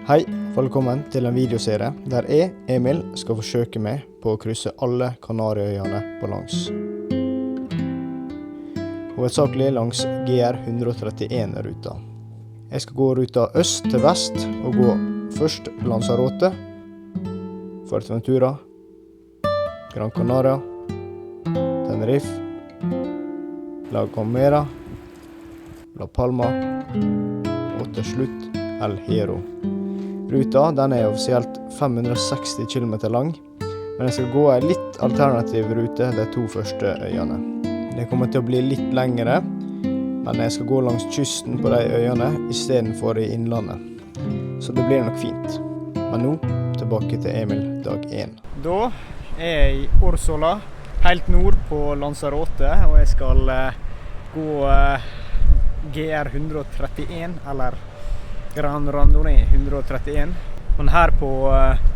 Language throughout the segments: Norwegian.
Hei, velkommen til en videoserie der jeg, Emil, skal forsøke meg på å krysse alle Kanariøyene på langs. Hovedsakelig langs GR 131-ruta. Jeg skal gå ruta øst til vest og gå først Lanzarote, Fuerteventura, Gran Canaria, Tenerife, La Gomera, La Palma og til slutt El Hierro. Ruta den er offisielt 560 km lang, men jeg skal gå en litt alternativ rute de 2 første øyene. Det kommer til å bli litt lengre, men jeg skal gå langs kysten på de øyene I stedet for I innlandet. Så det blir nok fint. Men nå, tilbake til Emil dag 1. Da er jeg I Orsola, helt nord på Lanzarote, og jeg skal gå GR 131, eller Gran Randonee 131. Men her på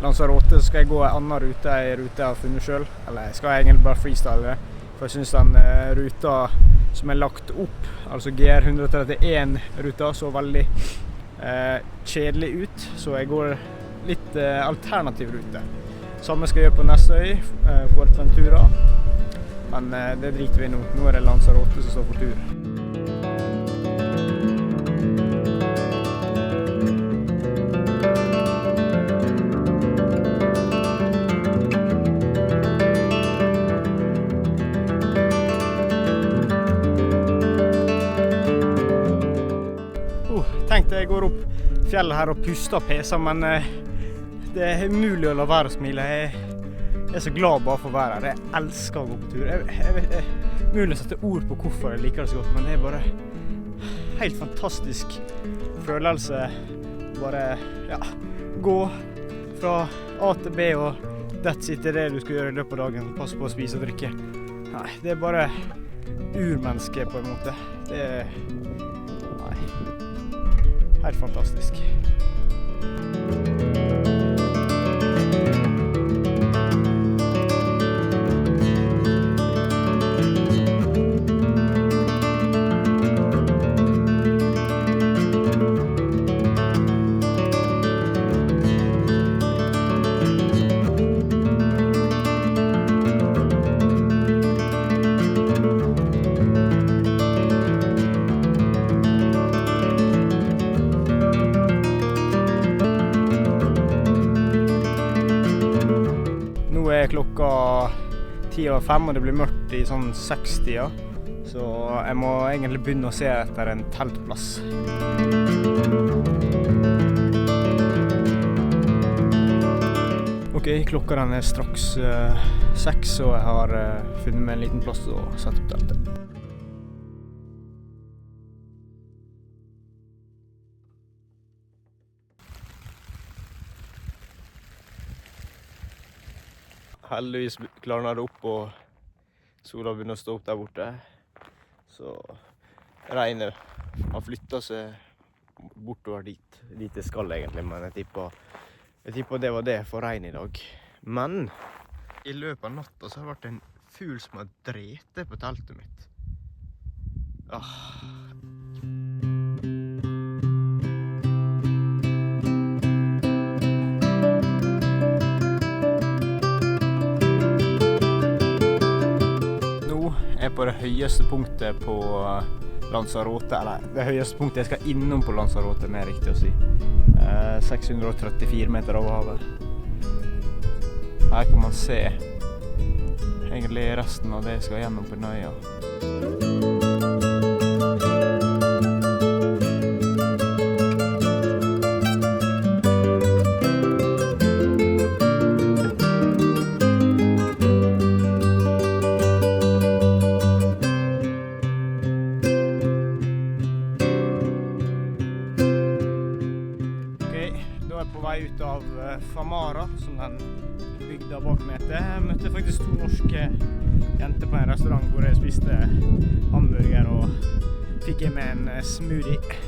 Lanzarote skal jeg gå en annen rute, en rute jeg har funnet selv. Eller jeg skal egentlig bare freestyle det, for jeg synes den ruta som er lagt opp, altså GR 131-ruta, så veldig kjedelig ut. Så jeg går litt alternativ rute. Samme skal jeg gjøre på neste øy, Fuerteventura. Men det driter vi nå. Nå er det Lanzarote som står for tur. Tenkte jeg går opp fjellet her og puster peser, men det er umulig å la være å smile. Jeg er så glad bare for å være her. Jeg elsker å gå på tur. Jeg vet, det er mulig å sette ord på hvorfor jeg liker det så godt, men det er bare helt fantastisk følelse. Bare, ja, gå fra A til B, og that's it, det er det du skal gjøre I løpet av dagen. Pass på å spise og drikke. Nei, det er bare urmenneske på en måte. Det er... helt fantastisk. Klokka 10:05, og det blir mørkt I sånn 6-tida, så jeg må egentlig begynne å se etter en teltplass. Ok, klokka den er straks 6, og jeg har funnet meg en liten plass å sette opp teltet. Heldigvis klarner det opp, og sola begynner å stå opp der borte. Så regnet har flyttet seg bortover dit det skal egentlig, men jeg tipper det var det for regn I dag. Men I løpet av natta så har det vært en fugl som har drete på teltet mitt. På det høyeste punktet på Lanzarote, eller det høyeste punktet jeg skal innom på Lanzarote, mer riktig å si. 634 meter over havet. Her kan man se egentlig resten av det jeg skal gjennom på Nøya. Ut av Famara, som den bygda bak meg heter. Jeg møtte faktisk 2 norske jenter på en restaurant hvor jeg spiste hamburger og fikk med en smoothie.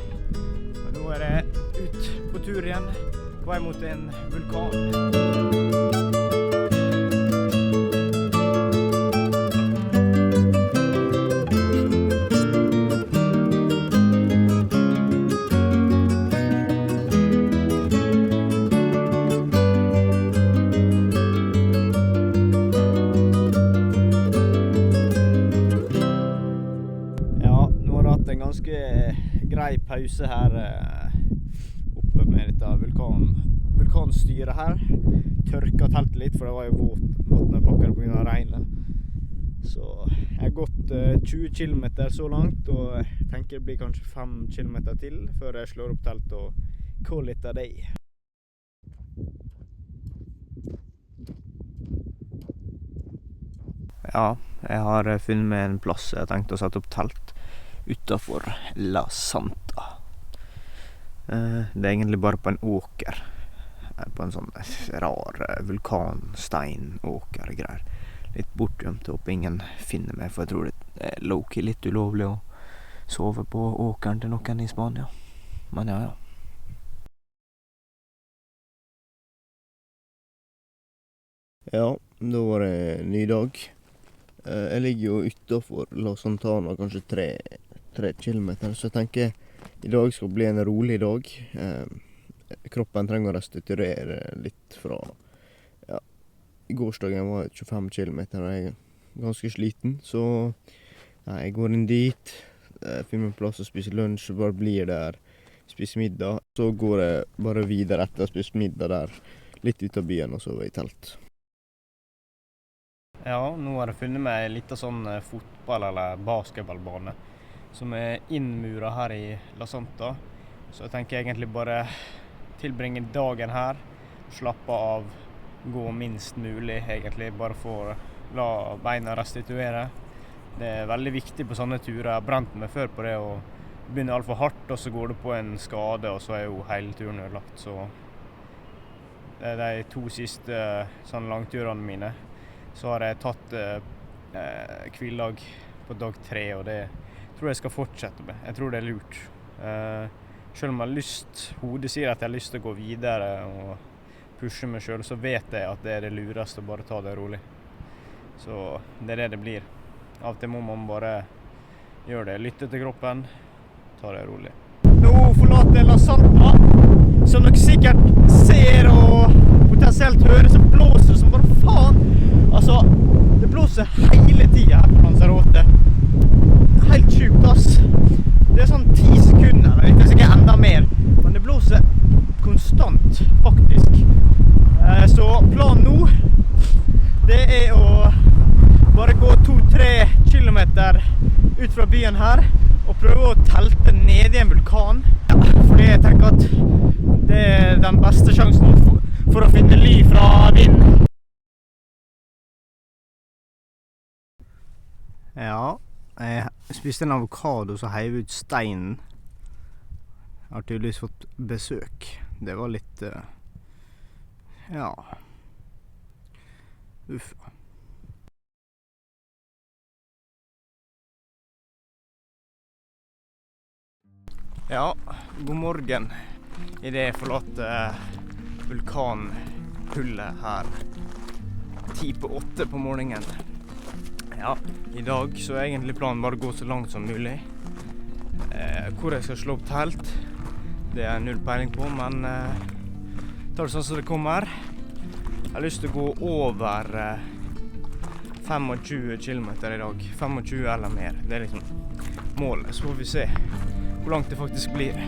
Og nå er det ut på tur igjen, på vei mot en vulkan. pause her oppe med dette vulkanstyret her. Tørka teltet litt, for det var jo våtnepakket på grunn av regnet. Så jeg har gått 20 km så langt, og jeg tenker det blir kanskje 5 km til før jeg slår opp telt og call it a day. Ja, jeg har funnet meg en plass jeg tenkte å sette opp telt utenfor La Santa. Det er egentlig bare på en åker. På en sånn rar vulkansteinåker greier. Litt bortgjemt, håper ingen finner meg, for jeg tror det er low-key litt ulovlig å sove på åkeren til noen i Spania. Men ja. Ja, da var det en ny dag. Jeg ligger jo utenfor La Santana, kanskje 3 kilometer, så jeg tenker i dag skal bli en rolig dag. Kroppen trenger å restituere litt fra, ja, i gårsdagen var det 25 kilometer, og jeg er ganske sliten, så ja, jeg går inn dit, finner en plass å spise lunsj, og bare blir der, spiser middag. Så går jeg bare videre etter å spise middag der, litt ut av byen, og sover i telt. Ja, nå har jeg funnet meg litt av sånn fotball- eller basketballbane som er innmuret her i La Santa. Så jeg tenker egentlig bare tilbringe dagen her, slappe av, gå minst mulig, egentlig bare for å la beina restituere. Det er veldig viktig på sånne turer. Jeg har brent meg før på det å begynne alt for hardt, og så går det på en skade, og så er jo hele turen ødelagt. Så det er de 2 siste sånne langturene mine. Så har jeg tatt hviledag på dag 3, og det tror jeg skal fortsette med. Jeg tror det er lurt. Selv om jeg har lyst, hodet sier at jeg har lyst til å gå videre og pushe meg selv, så vet jeg at det er det lureste å bare ta det rolig. Så det er det blir. Av og til må man bare gjøre det. Lytte til kroppen, ta det rolig. Nå forlater jeg La Santa, som dere sikkert ser og potensielt hører, så blåser det som bare faen. Altså, det blåser hele tiden her på Lanzarote. Helt sjukt, ass. Det er sånn 10 sekunder, det er sikkert enda mer. Men det blåser konstant, faktisk. Så planen nå, det er å bare gå 2-3 kilometer ut fra byen her, og prøve å telte ned i en vulkan. Ja, fordi jeg tenker at det er den beste sjansen for å finne ly fra vind. Ja, jeg spiste en avokado så heiv ut steinen. Jeg har tydeligvis fått besøk. Det var litt, ja, uff. Ja, god morgen. I det jeg forlater vulkanhullet her 7:50 på morgenen. Ja, i dag så er egentlig planen bare å gå så langt som mulig. Hvor jeg skal slå opp telt, det er null peiling på, men tar det sånn som det kommer. Jeg har lyst til å gå over 25 kilometer i dag. 25 eller mer. Det er liksom målet. Så får vi se hvor langt det faktisk blir.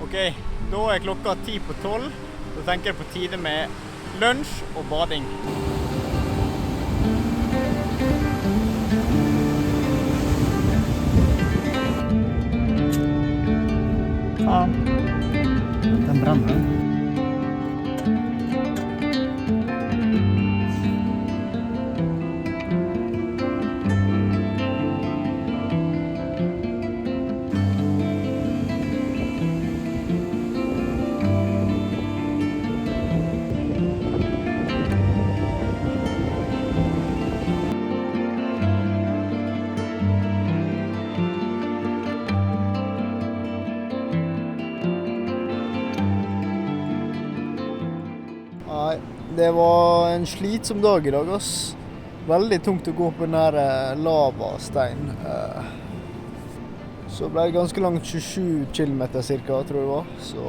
Ok, da er klokka 11:10. Da tenker jeg på tide med lunsj og bading. Ja, den brenner. Nei, det var en slitsom dag i dag, ass. Veldig tungt å gå på den der lavastein. Så ble det ganske langt, 27 kilometer cirka, tror jeg det var. Så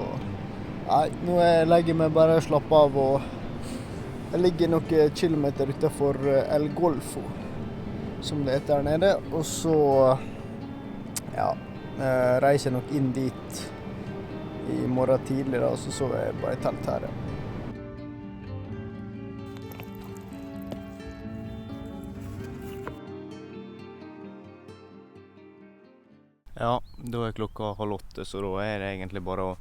nei, nå legger jeg meg bare og slapper av, og jeg ligger noen kilometer utenfor El Golfo, som det heter der nede. Og så ja, reiser jeg nok inn dit i morgen tidlig, da, og så sover jeg bare i telt her. Ja. Ja, da er klokka 7:30, så da er det egentlig bare å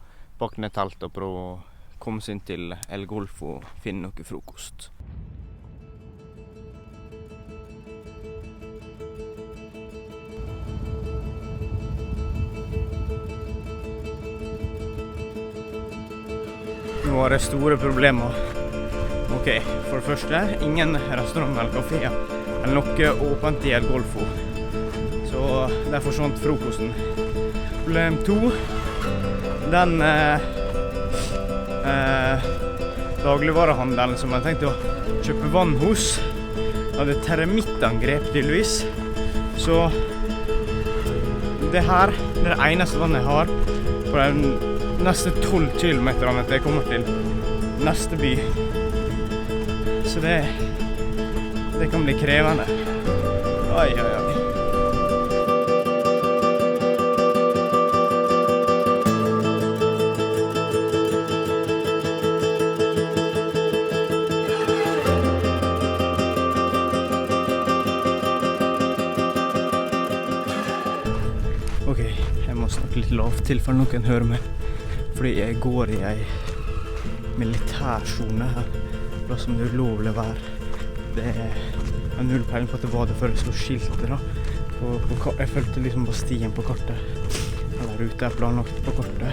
pakke ned teltet og prøve å komme seg inn til El Golfo og finne noe frokost. Nå har jeg store problemer. Ok, for det første, ingen restaurant eller kaféer eller noe åpent i El Golfo. Så der forsvant frokosten. Problem 2, den dagligvarehandelen som jeg tenkte å kjøpe vann hos, hadde termittangrep tydeligvis. Så det her er det eneste vannet jeg har på de neste 12 kilometerne til jeg kommer til neste by. Så det kan bli krevende. Oi, oi, oi. Ok, jeg må snakke litt lavt til for noen hører meg, fordi jeg går i en militærsone her, plass som det er ulovlig å være. Jeg har null peiling på at det var det før jeg så skiltet da. Jeg følte liksom på stien på kartet, eller ruta jeg planlagt på kartet.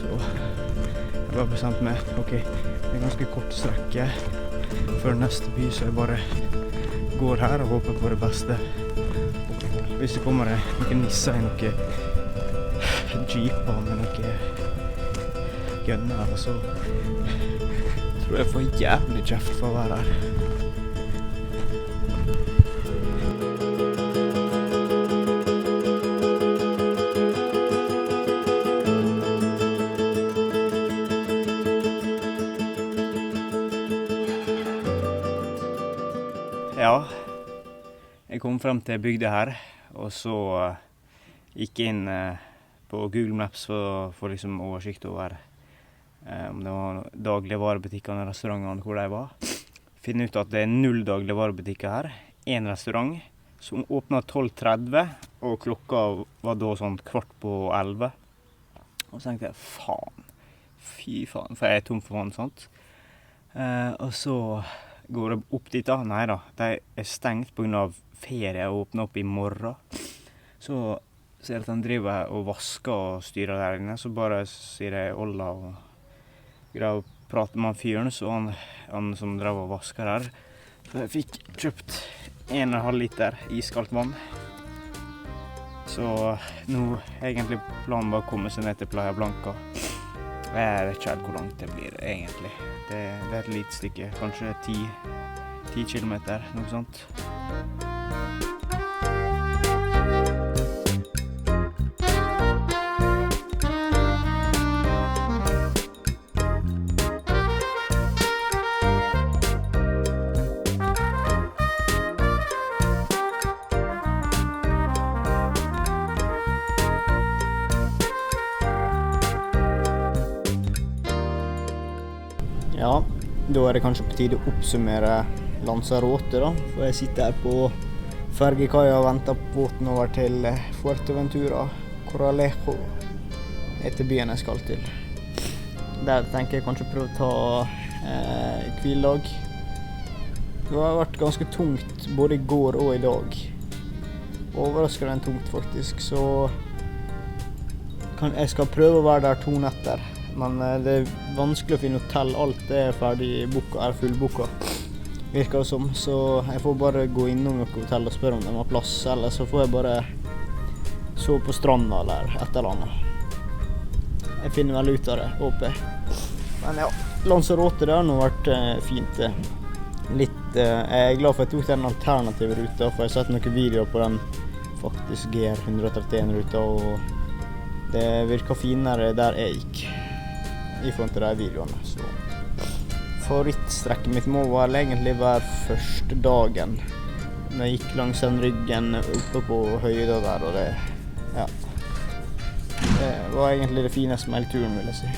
Så jeg bare bestemte meg, ok, det er ganske kort strekke før neste by, så jeg bare går her og håper på det beste. Hvis det kommer noen nisser i noen jeeper med noen gunner, så tror jeg får jævlig kjeft for å være her. Ja, jeg kom frem til bygda her. Og så gikk jeg inn på Google Maps for å få liksom oversikt over om det var dagligvarebutikkene og restaurantene hvor de var. Finne ut at det er 0 dagligvarebutikker her. En restaurant som åpnet 12:30, og klokka var da sånn 11:15. Og så tenkte jeg, fy faen, for jeg er tom for vann, sant? Og så går jeg opp dit da. Nei da, de er stengt på grunn av ferie og åpner opp i morgen. Så ser jeg at han driver og vasker og styrer der inne, så bare sier jeg Olla og greier å prate med han fyren, så han som drev og vasker her. Så jeg fikk kjøpt 1,5 liter iskaldt vann. Så nå er egentlig planen bare å komme seg ned til Playa Blanca. Jeg vet ikke helt hvor langt det blir egentlig. Det er et lite stykke, kanskje 10 kilometer, noe sånt. Ja, da er det kanskje på tide å oppsummere Lanzarote da, for jeg sitter her på fergekaia og venter på båten over til Fuerteventura. Coralejo heter byen jeg skal til. Der tenker jeg kanskje prøve å ta hviledag. Det har vært ganske tungt både i går og i dag. Overraskende tungt faktisk, så jeg skal prøve å være der 2 netter. Men det er vanskelig å finne hotell, alt er ferdig boka, fullboka, virker det som. Så jeg får bare gå innom noen hotell og spørre om de har plass, eller så får jeg bare sove på stranda eller et eller annet. Jeg finner vel ut av det, håper jeg. Men ja, Lanzarote, det har nå vært fint. Jeg er glad for at jeg tok den alternative ruta, for jeg har sett noen videoer på den faktisk GR131-ruta, og det virker finere der jeg gikk i forhold til de videoene. Så favorittstrekket mitt må vel egentlig være første dagen. Når jeg gikk langs den ryggen oppe på høyda der, og det var egentlig det fineste med hele turen, vil jeg si.